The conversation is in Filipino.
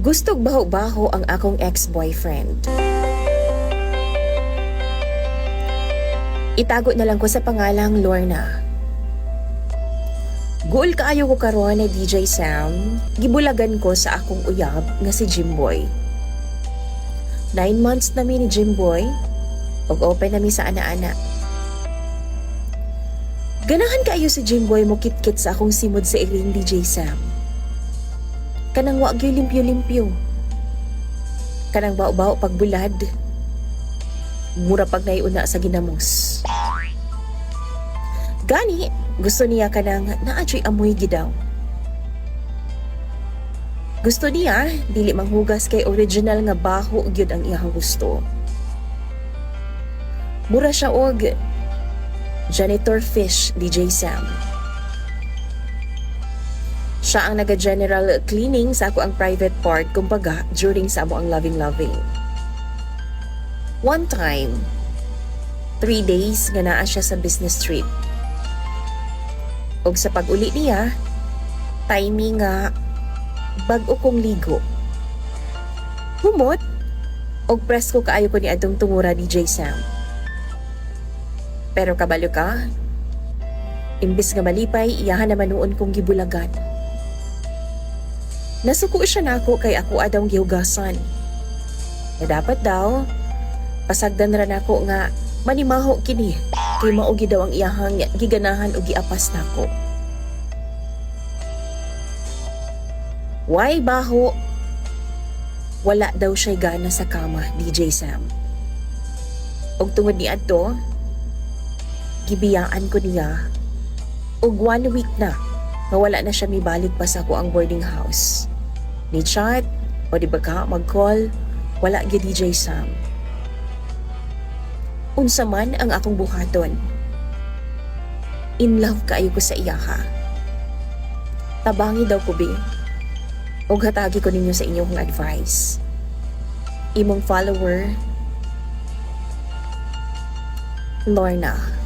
Gustog baho-baho ang akong ex-boyfriend. Itago na lang ko sa pangalang Lorna. Goal kaayo ko karon ni DJ Sam, gibulagan ko sa akong uyab nga si Jimboy. 9 months na mi ni Jimboy, ug open na mi sa ana-ana. Ganahan kaayo si Jimboy mo kit-kit sa akong simod sa iling DJ Sam. Kanang wa gyud limpyo-limpyo. Kanang bao-bao pagbulad. Mura pag naiuna sa ginamos. Gani, gusto niya kanang naadyo'y amoy gidaw. Gusto niya, dili manghugas kay original nga baho gyud ang iyang gusto. Mura siya og janitor fish, DJ Sam. Siya ang naga-general cleaning sa ako ang private part kumbaga during sa amo ang loving-loving. One time, 3 days nga naa siya sa business trip. Og sa pag-uli niya, timing nga bag-o kong ligo. Humot, og presko kaayo ko ni adtong tungura DJ Sam. Pero kabalo ka, imbis nga malipay, iyahan naman noon kong gibulagan. Nasuko siya nako kay ako adang gihugasan. Na dapat daw, pasagdan ra nako nga manimaho kini kay maugi daw ang iyahang giganahan o giapas nako. Why baho? Wala daw siya gana sa kama, DJ Sam. Og tungod ni adto, gibiyaan ko niya og 1 week na wala na siya mibalik pa sa ako ang boarding house. Ni chat o di ba ka mag-call, wala gyud DJ Sam. Unsa man ang akong buhaton. In love kaayo ko sa iya ha. Tabangi daw ko be. Og hatagi ko ninyo sa inyong advice. Imong follower, Lorna.